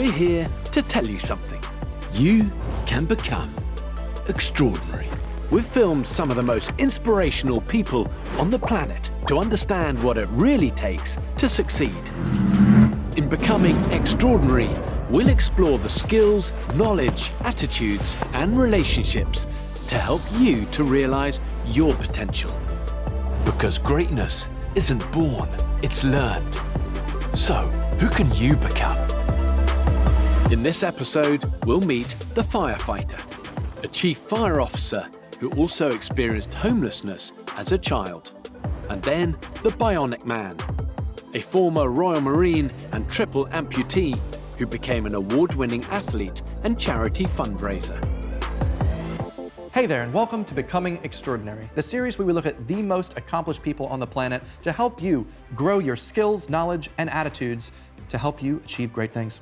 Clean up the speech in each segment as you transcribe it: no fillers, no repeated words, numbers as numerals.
we're here to tell you something. You can become extraordinary. We've filmed some of the most inspirational people on the planet to understand what it really takes to succeed. In Becoming Extraordinary, we'll explore the skills, knowledge, attitudes, and relationships to help you to realize your potential. Because greatness isn't born, it's learned. So, who can you become? In this episode, we'll meet the firefighter, a chief fire officer who also experienced homelessness as a child, and then the bionic man, a former Royal Marine and triple amputee who became an award-winning athlete and charity fundraiser. Hey there, and welcome to Becoming Extraordinary, the series where we look at the most accomplished people on the planet to help you grow your skills, knowledge, and attitudes to help you achieve great things.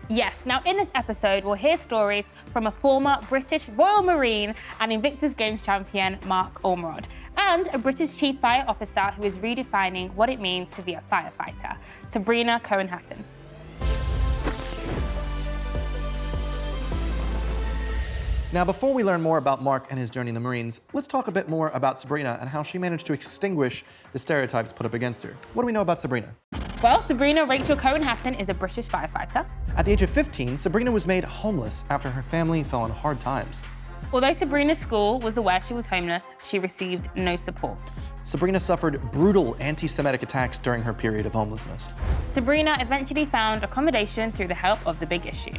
Yes, now in this episode, we'll hear stories from a former British Royal Marine and Invictus Games champion, Mark Ormrod, and a British Chief Fire Officer who is redefining what it means to be a firefighter, Sabrina Cohen-Hatton. Now, before we learn more about Mark and his journey in the Marines, let's talk a bit more about Sabrina and how she managed to extinguish the stereotypes put up against her. What do we know about Sabrina? Well, Sabrina Rachel Cohen-Hatton is a British firefighter. At the age of 15, Sabrina was made homeless after her family fell on hard times. Although Sabrina's school was aware she was homeless, she received no support. Sabrina suffered brutal anti-Semitic attacks during her period of homelessness. Sabrina eventually found accommodation through the help of the Big Issue.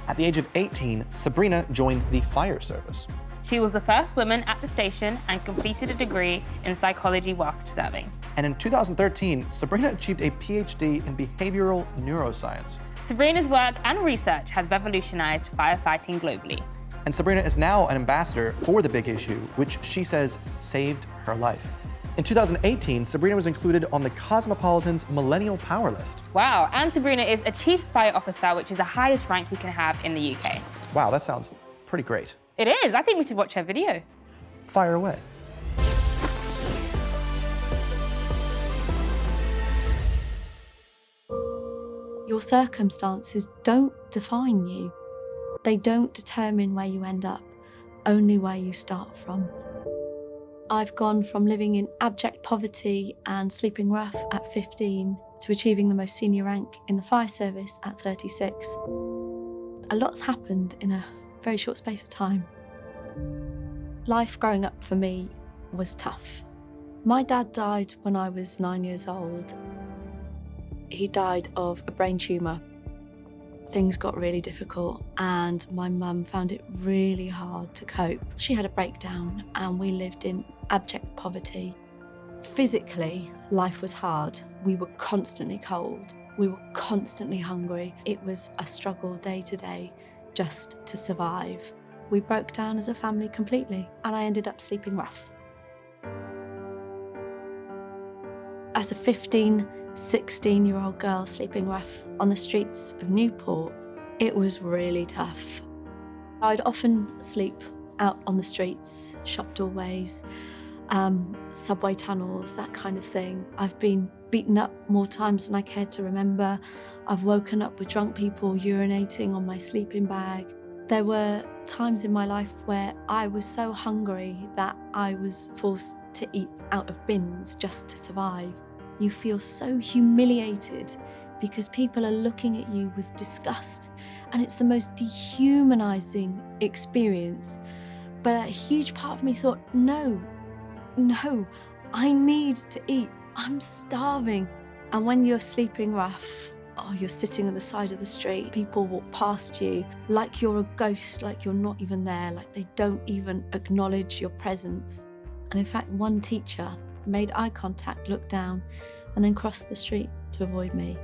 At the age of 18, Sabrina joined the fire service. She was the first woman at the station and completed a degree in psychology whilst serving. And in 2013, Sabrina achieved a PhD in behavioral neuroscience. Sabrina's work and research has revolutionized firefighting globally. And Sabrina is now an ambassador for the Big Issue, which she says saved her life. In 2018, Sabrina was included on the Cosmopolitan's Millennial Power List. Wow, and Sabrina is a Chief Fire Officer, which is the highest rank you can have in the UK. Wow, that sounds pretty great. It is. I think we should watch her video. Fire away. Your circumstances don't define you. They don't determine where you end up, only where you start from. I've gone from living in abject poverty and sleeping rough at 15 to achieving the most senior rank in the fire service at 36. A lot's happened in a very short space of time. Life growing up for me was tough. My dad died when I was 9 years old. He died of a brain tumour. Things got really difficult and my mum found it really hard to cope. She had a breakdown and we lived in abject poverty. Physically, life was hard. We were constantly cold. We were constantly hungry. It was a struggle day to day just to survive. We broke down as a family completely and I ended up sleeping rough. As a 16-year-old girl sleeping rough on the streets of Newport, it was really tough. I'd often sleep out on the streets, shop doorways, subway tunnels, that kind of thing. I've been beaten up more times than I care to remember. I've woken up with drunk people urinating on my sleeping bag. There were times in my life where I was so hungry that I was forced to eat out of bins just to survive. You feel so humiliated because people are looking at you with disgust, and it's the most dehumanizing experience. But a huge part of me thought, no, I need to eat. I'm starving. And when you're sleeping rough, you're sitting on the side of the street, people walk past you like you're a ghost, like you're not even there, like they don't even acknowledge your presence. And in fact, one teacher made eye contact, looked down, and then crossed the street to avoid me.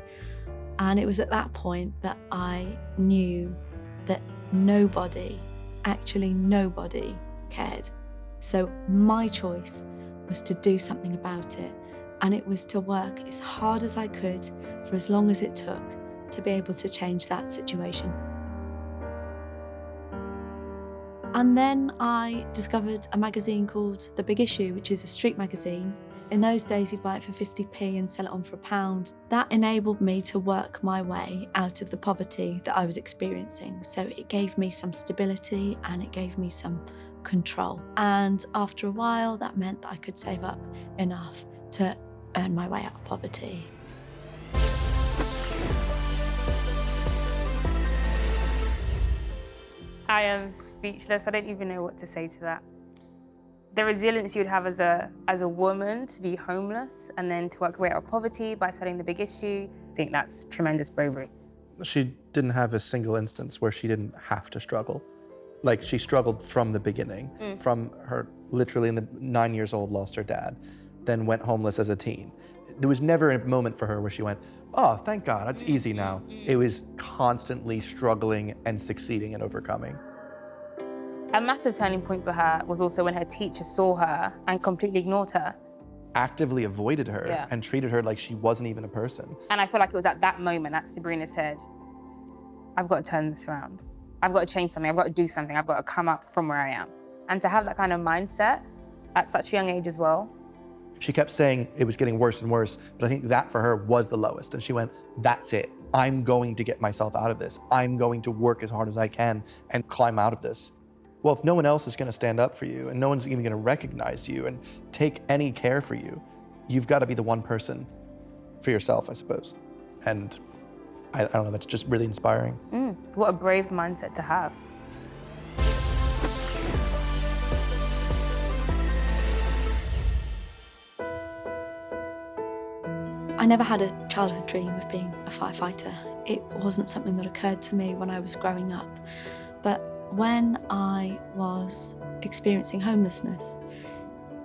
And it was at that point that I knew that nobody, actually nobody, cared. So my choice was to do something about it, and it was to work as hard as I could for as long as it took to be able to change that situation. And then I discovered a magazine called The Big Issue, which is a street magazine. In those days, you'd buy it for 50p and sell it on for £1. That enabled me to work my way out of the poverty that I was experiencing. So it gave me some stability and it gave me some control. And after a while, that meant that I could save up enough to earn my way out of poverty. I am speechless. I don't even know what to say to that. The resilience you'd have as a woman to be homeless and then to work your way out of poverty by studying the big issue, I think that's tremendous bravery. She didn't have a single instance where she didn't have to struggle. Like, she struggled from the beginning, from her literally in the 9 years old, lost her dad, then went homeless as a teen. There was never a moment for her where she went, oh, thank God, it's easy now. It was constantly struggling and succeeding and overcoming. A massive turning point for her was also when her teacher saw her and completely ignored her. Actively avoided her Yeah. and treated her like she wasn't even a person. And I feel like it was at that moment that Sabrina said, I've got to turn this around. I've got to change something. I've got to do something. I've got to come up from where I am. And to have that kind of mindset at such a young age as well. She kept saying it was getting worse and worse, but I think that for her was the lowest. And she went, that's it. I'm going to get myself out of this. I'm going to work as hard as I can and climb out of this. Well, if no one else is going to stand up for you and no one's even going to recognize you and take any care for you, you've got to be the one person for yourself, I suppose. And I don't know, that's just really inspiring. What a brave mindset to have. I never had a childhood dream of being a firefighter. It wasn't something that occurred to me when I was growing up. But when I was experiencing homelessness,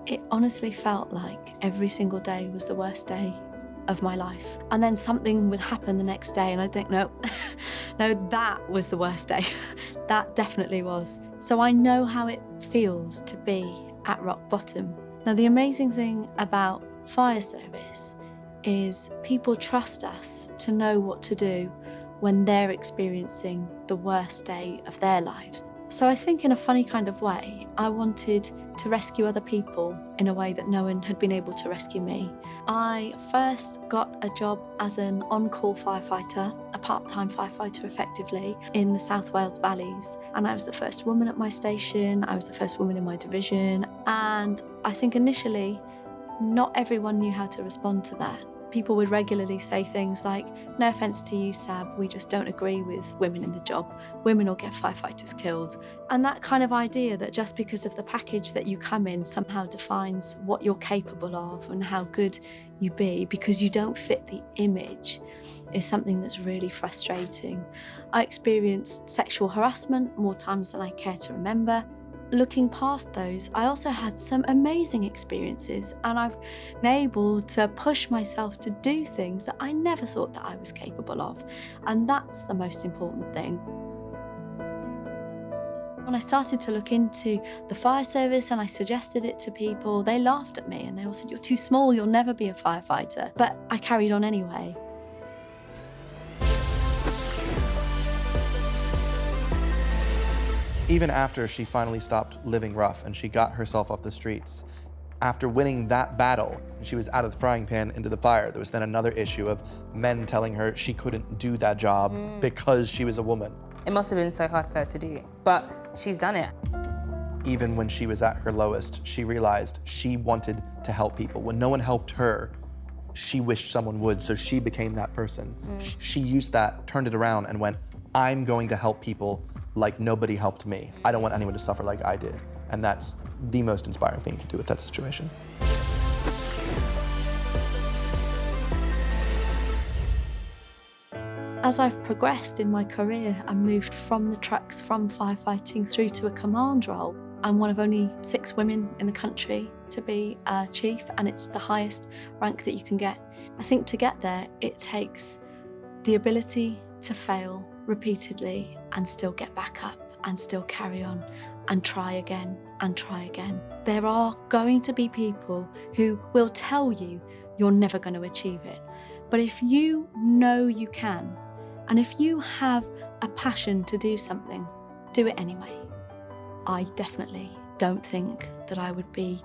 it honestly felt like every single day was the worst day of my life. And then something would happen the next day and I'd think, no, no, that was the worst day. That definitely was. So I know how it feels to be at rock bottom. Now, the amazing thing about fire service is people trust us to know what to do when they're experiencing the worst day of their lives. So I think in a funny kind of way, I wanted to rescue other people in a way that no one had been able to rescue me. I first got a job as an on-call firefighter, a part-time firefighter effectively, in the South Wales valleys. And I was the first woman at my station, I was the first woman in my division. And I think initially, not everyone knew how to respond to that. People would regularly say things like, no offence to you, Sab, we just don't agree with women in the job. Women will get firefighters killed. And that kind of idea that just because of the package that you come in somehow defines what you're capable of and how good you be because you don't fit the image is something that's really frustrating. I experienced sexual harassment more times than I care to remember. Looking past those, I also had some amazing experiences and I've been able to push myself to do things that I never thought that I was capable of. And that's the most important thing. When I started to look into the fire service and I suggested it to people, they laughed at me and they all said, you're too small, you'll never be a firefighter. But I carried on anyway. Even after she finally stopped living rough and she got herself off the streets, after winning that battle, she was out of the frying pan into the fire. There was then another issue of men telling her she couldn't do that job because she was a woman. It must have been so hard for her to do, but she's done it. Even when she was at her lowest, she realized she wanted to help people. When no one helped her, she wished someone would, so she became that person. She used that, turned it around and went, I'm going to help people like nobody helped me. I don't want anyone to suffer like I did. And that's the most inspiring thing you can do with that situation. As I've progressed in my career and moved from the trucks, from firefighting through to a command role, I'm one of only 6 women in the country to be a chief, and it's the highest rank that you can get. I think to get there, it takes the ability to fail repeatedly and still get back up and still carry on and try again and try again. There are going to be people who will tell you you're never going to achieve it. But if you know you can, and if you have a passion to do something, do it anyway. I definitely don't think that I would be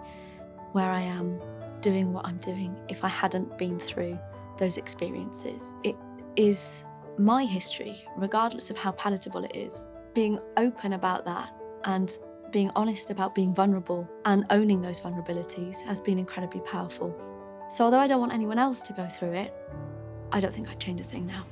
where I am doing what I'm doing if I hadn't been through those experiences. It is my history, regardless of how palatable it is. Being open about that and being honest about being vulnerable and owning those vulnerabilities has been incredibly powerful. So although I don't want anyone else to go through it, I don't think I'd change a thing now.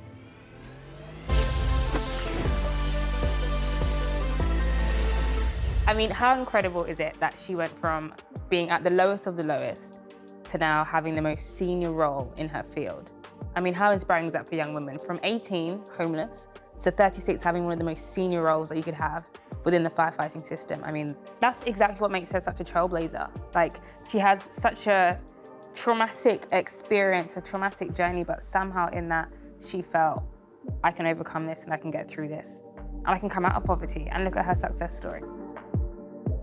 I mean, how incredible is it that she went from being at the lowest of the lowest to now having the most senior role in her field? I mean, how inspiring is that for young women? From 18, homeless, to 36, having one of the most senior roles that you could have within the firefighting system. I mean, that's exactly what makes her such a trailblazer. Like, she has such a traumatic experience, a traumatic journey, but somehow in that, she felt, I can overcome this and I can get through this. And I can come out of poverty, and look at her success story.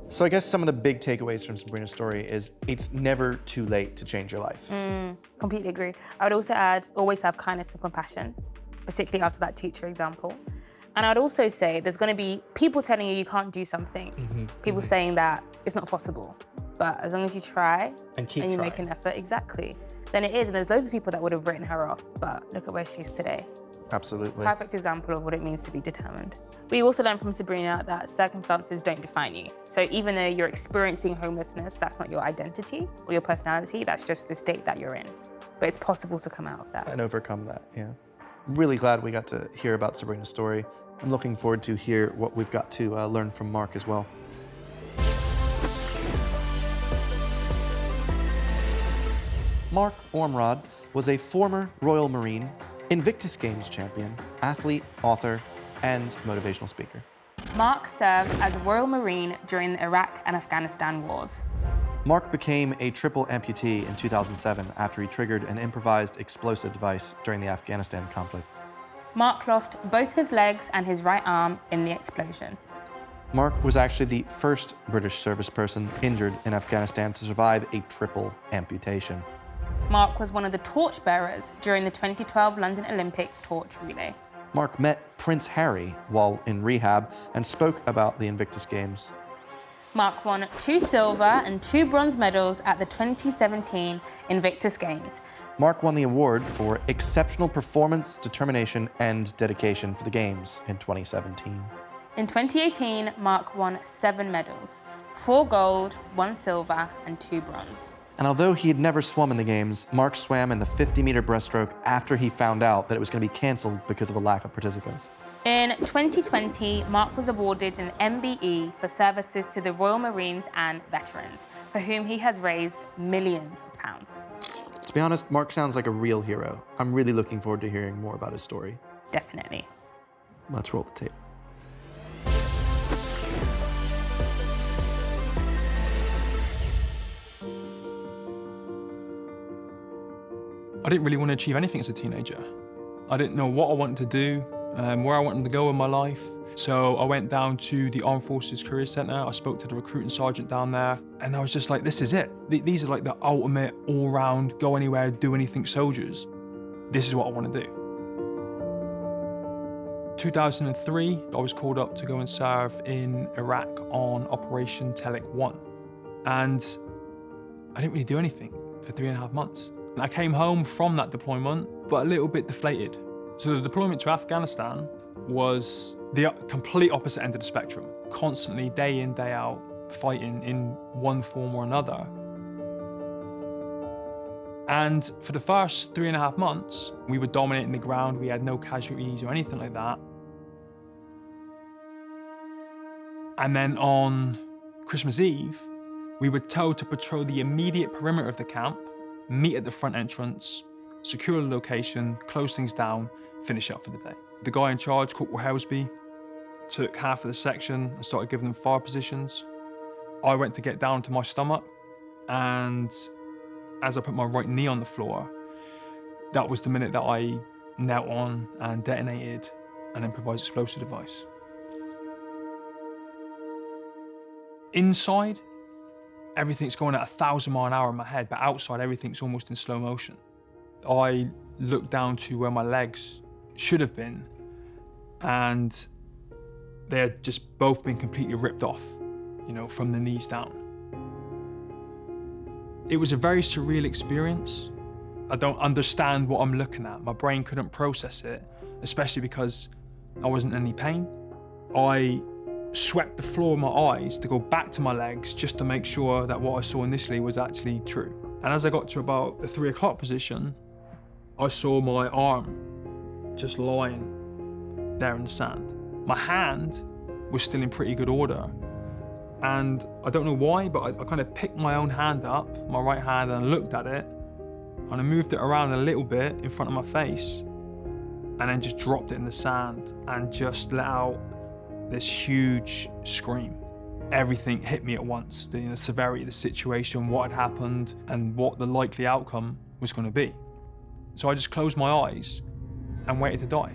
So I guess some of the big takeaways from Sabrina's story is it's never too late to change your life. Completely agree. I would also add, always have kindness and compassion, particularly after that teacher example. And I'd also say there's going to be people telling you can't do something, people saying that it's not possible. But as long as you try And keep you trying. make an effort, exactly, then it is. And there's loads of people that would have written her off, but look at where she is today. Absolutely. Perfect example of what it means to be determined. We also learned from Sabrina that circumstances don't define you. So even though you're experiencing homelessness, that's not your identity or your personality, that's just the state that you're in. But it's possible to come out of that. And overcome that, yeah. Really glad we got to hear about Sabrina's story. I'm looking forward to hear what we've got to learn from Mark as well. Mark Ormrod was a former Royal Marine, Invictus Games champion, athlete, author, and motivational speaker. Mark served as a Royal Marine during the Iraq and Afghanistan wars. Mark became a triple amputee in 2007 after he triggered an improvised explosive device during the Afghanistan conflict. Mark lost both his legs and his right arm in the explosion. Mark was actually the first British service person injured in Afghanistan to survive a triple amputation. Mark was one of the torchbearers during the 2012 London Olympics torch relay. Mark met Prince Harry while in rehab and spoke about the Invictus Games. Mark won 2 silver and 2 bronze medals at the 2017 Invictus Games. Mark won the award for exceptional performance, determination, and dedication for the Games in 2017. In 2018, Mark won 7 medals, 4 gold, 1 silver, and 2 bronze. And although he had never swum in the Games, Mark swam in the 50-meter breaststroke after he found out that it was going to be canceled because of a lack of participants. In 2020, Mark was awarded an MBE for services to the Royal Marines and veterans, for whom he has raised millions of pounds. To be honest, Mark sounds like a real hero. I'm really looking forward to hearing more about his story. Definitely. Let's roll the tape. I didn't really want to achieve anything as a teenager. I didn't know what I wanted to do, where I wanted to go in my life. So I went down to the Armed Forces Career Centre. I spoke to the recruiting sergeant down there, and I was just like, this is it. These are like the ultimate all-round, go anywhere, do anything soldiers. This is what I want to do. 2003, I was called up to go and serve in Iraq on Operation Telek 1. And I didn't really do anything for 3.5 months. I came home from that deployment, but a little bit deflated. So the deployment to Afghanistan was the complete opposite end of the spectrum. Constantly, day in, day out, fighting in one form or another. And for the first 3.5 months, we were dominating the ground. We had no casualties or anything like that. And then on Christmas Eve, we were told to patrol the immediate perimeter of the camp, meet at the front entrance, secure the location, close things down, finish up for the day. The guy in charge, Corporal Helsby, took half of the section and started giving them fire positions. I went to get down to my stomach, and as I put my right knee on the floor, that was the minute that I knelt on and detonated an improvised explosive device. Inside, everything's going at 1,000 miles an hour in my head, but outside, everything's almost in slow motion. I looked down to where my legs should have been, and they had just both been completely ripped off, from the knees down. It was a very surreal experience. I don't understand what I'm looking at. My brain couldn't process it, especially because I wasn't in any pain. I swept the floor with my eyes to go back to my legs just to make sure that what I saw initially was actually true. And as I got to about the 3 o'clock position, I saw my arm just lying there in the sand. My hand was still in pretty good order. And I don't know why, but I kind of picked my own hand up, my right hand, and I looked at it, and I moved it around a little bit in front of my face, and then just dropped it in the sand and just let out this huge scream. Everything hit me at once, the severity of the situation, what had happened, and what the likely outcome was going to be. So I just closed my eyes and waited to die.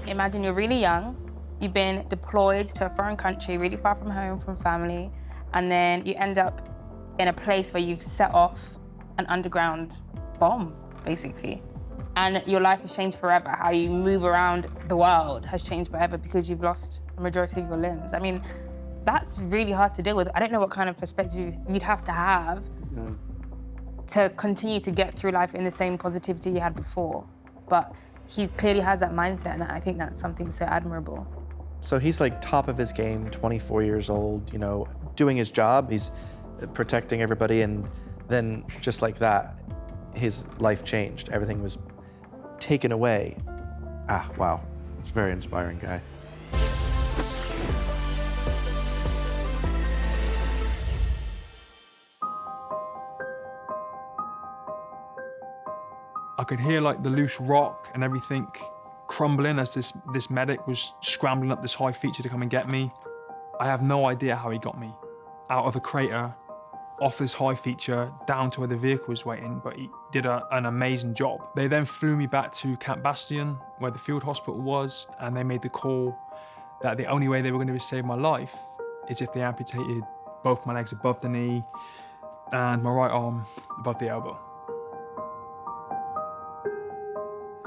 Imagine you're really young, you've been deployed to a foreign country, really far from home, from family, and then you end up in a place where you've set off an underground bomb, basically. And your life has changed forever. How you move around the world has changed forever because you've lost the majority of your limbs. I mean, that's really hard to deal with. I don't know what kind of perspective you'd have to continue to get through life in the same positivity you had before. But he clearly has that mindset, and I think that's something so admirable. So he's like top of his game, 24 years old, you know, doing his job. He's protecting everybody, and then just like that, his life changed. Everything was taken away. Ah, wow. It's a very inspiring guy. I could hear like the loose rock and everything crumbling as this medic was scrambling up this high feature to come and get me. I have no idea how he got me out of a crater, off this high feature, down to where the vehicle was waiting, but he did an amazing job. They then flew me back to Camp Bastion, where the field hospital was, and they made the call that the only way they were going to save my life is if they amputated both my legs above the knee and my right arm above the elbow.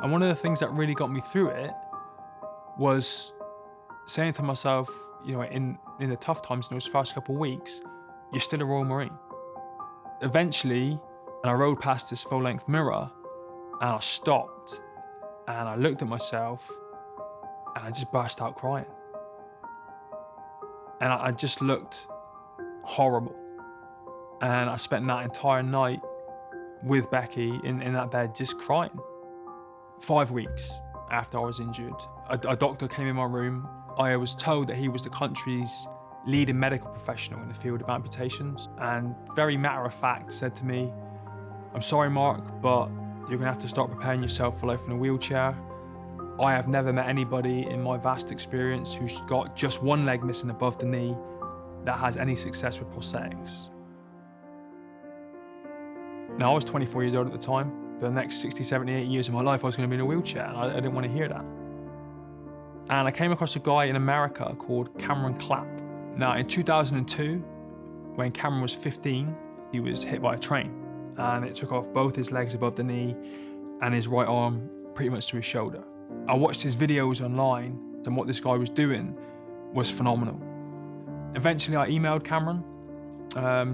And one of the things that really got me through it was saying to myself, you know, in the tough times, in those first couple of weeks, you're still a Royal Marine. Eventually, I rode past this full-length mirror, and I stopped, and I looked at myself, and I just burst out crying. And I just looked horrible. And I spent that entire night with Becky in that bed just crying. 5 weeks after I was injured, a doctor came in my room. I was told that he was the country's leading medical professional in the field of amputations, and very matter of fact said to me, "I'm sorry, Mark, but you're gonna have to start preparing yourself for life in a wheelchair. I have never met anybody in my vast experience who's got just one leg missing above the knee that has any success with prosthetics." Now, I was 24 years old at the time. For the next 60, 70, 80 years of my life, I was gonna be in a wheelchair, and I didn't want to hear that. And I came across a guy in America called Cameron Clapp. Now, in 2002, when Cameron was 15, he was hit by a train, and it took off both his legs above the knee and his right arm pretty much to his shoulder. I watched his videos online, and what this guy was doing was phenomenal. Eventually, I emailed Cameron,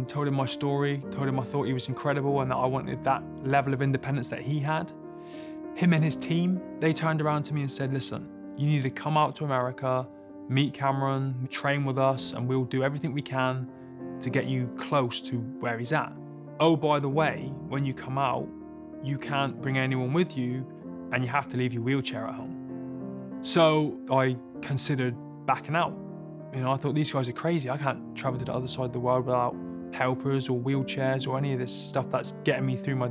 told him my story, told him I thought he was incredible and that I wanted that level of independence that he had. Him and his team, they turned around to me and said, "Listen, you need to come out to America, meet Cameron, train with us, and we'll do everything we can to get you close to where he's at. Oh, by the way, when you come out, you can't bring anyone with you and you have to leave your wheelchair at home." So I considered backing out. You know, I thought, these guys are crazy. I can't travel to the other side of the world without helpers or wheelchairs or any of this stuff that's getting me through my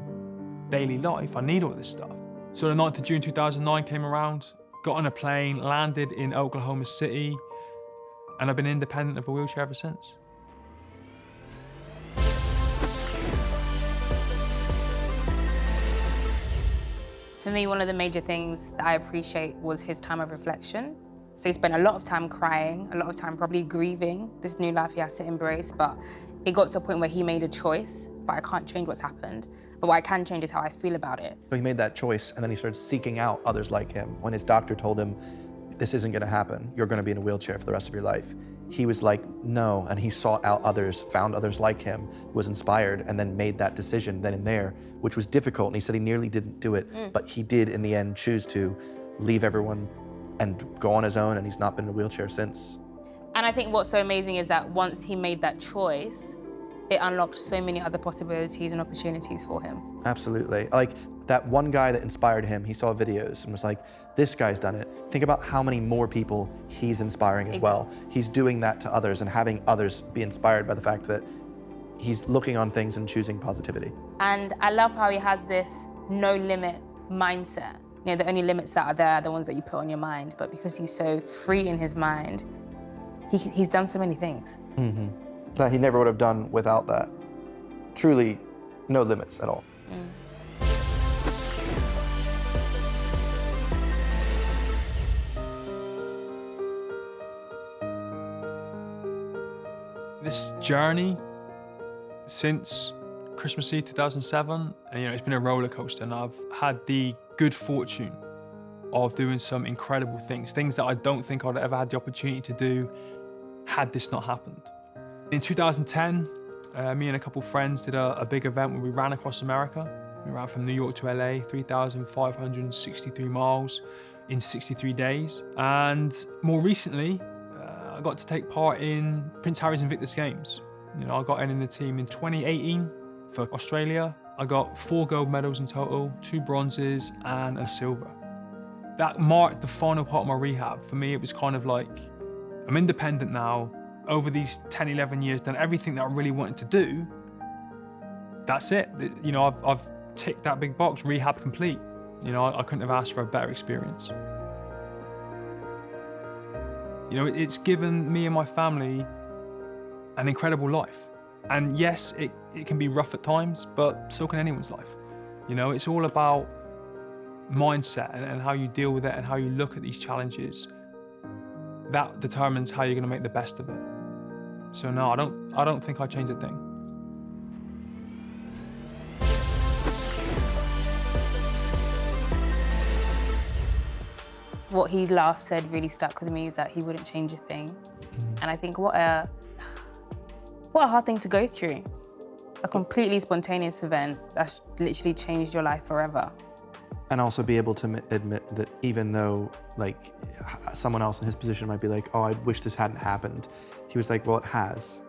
daily life. I need all this stuff. So the 9th of June 2009 came around, got on a plane, landed in Oklahoma City, and I've been independent of a wheelchair ever since. For me, one of the major things that I appreciate was his time of reflection. So he spent a lot of time crying, a lot of time probably grieving this new life he has to embrace, but it got to a point where he made a choice, but I can't change what's happened. But what I can change is how I feel about it. So he made that choice, and then he started seeking out others like him. When his doctor told him, this isn't gonna happen. You're gonna be in a wheelchair for the rest of your life. He was like, no, and he sought out others, found others like him, was inspired, and then made that decision then and there, which was difficult, and he said he nearly didn't do it, but he did in the end choose to leave everyone and go on his own, and he's not been in a wheelchair since. And I think what's so amazing is that once he made that choice, it unlocked so many other possibilities and opportunities for him. Absolutely. Like that one guy that inspired him, he saw videos and was like, this guy's done it. Think about how many more people he's inspiring as well. He's doing that to others and having others be inspired by the fact that he's looking on things and choosing positivity. And I love how he has this no limit mindset. You know, the only limits that are there are the ones that you put on your mind, but because he's so free in his mind, he's done so many things. That he never would have done without that. Truly, no limits at all. This journey since Christmas Eve 2007, and it's been a roller coaster, and I've had the good fortune of doing some incredible things that I don't think I'd ever had the opportunity to do had this not happened. In 2010, me and a couple friends did a big event where we ran across America. We ran from New York to LA, 3,563 miles in 63 days. And more recently, I got to take part in Prince Harry's Invictus Games. I got in the team in 2018 for Australia. I got 4 gold medals in total, 2 bronzes and a silver. That marked the final part of my rehab. For me, it was kind of like, I'm independent now. Over these 10, 11 years, done everything that I really wanted to do. That's it. I've ticked that big box, rehab complete. I couldn't have asked for a better experience. It's given me and my family an incredible life. And yes, it can be rough at times, but so can anyone's life. It's all about mindset and how you deal with it and how you look at these challenges. That determines how you're going to make the best of it. So no, I don't think I'd change a thing. What he last said really stuck with me is that he wouldn't change a thing. And I think what a hard thing to go through. A completely spontaneous event that's literally changed your life forever. And also be able to admit that even though like someone else in his position might be like, oh, I wish this hadn't happened. He was like, well, it has.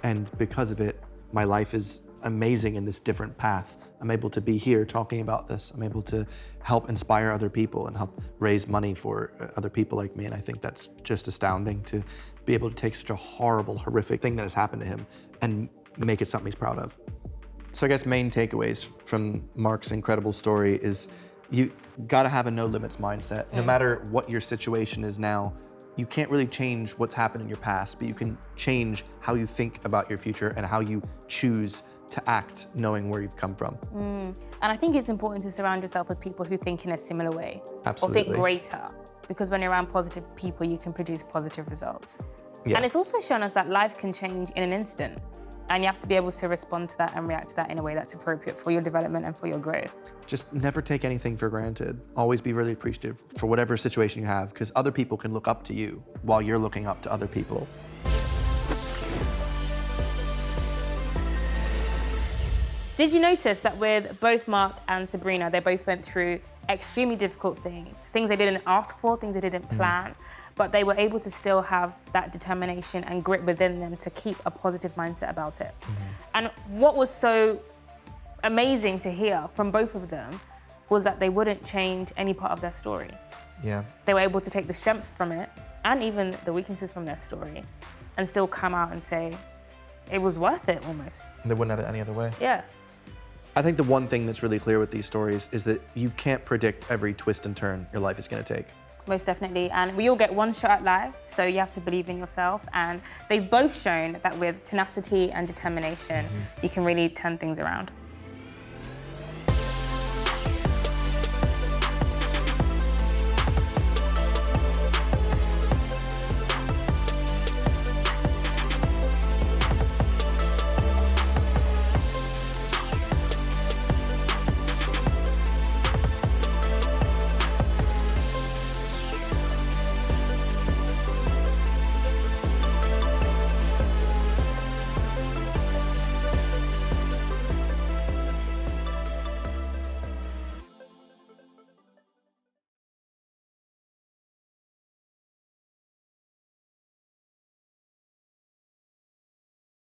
And because of it, my life is amazing in this different path. I'm able to be here talking about this. I'm able to help inspire other people and help raise money for other people like me. And I think that's just astounding to be able to take such a horrible, horrific thing that has happened to him and make it something he's proud of. So I guess main takeaways from Mark's incredible story is you gotta have a no limits mindset. No matter what your situation is now, you can't really change what's happened in your past, but you can change how you think about your future and how you choose to act knowing where you've come from. And I think it's important to surround yourself with people who think in a similar way. Absolutely. Or think greater, because when you're around positive people, you can produce positive results. Yeah. And it's also shown us that life can change in an instant. And you have to be able to respond to that and react to that in a way that's appropriate for your development and for your growth. Just never take anything for granted. Always be really appreciative for whatever situation you have, because other people can look up to you while you're looking up to other people. Did you notice that with both Mark and Sabrina, they both went through extremely difficult things they didn't ask for, things they didn't plan, but they were able to still have that determination and grit within them to keep a positive mindset about it. And what was so amazing to hear from both of them was that they wouldn't change any part of their story. Yeah. They were able to take the strengths from it and even the weaknesses from their story and still come out and say, it was worth it almost. They wouldn't have it any other way. Yeah. I think the one thing that's really clear with these stories is that you can't predict every twist and turn your life is gonna take. Most definitely, and we all get one shot at life, so you have to believe in yourself, and they've both shown that with tenacity and determination, you can really turn things around.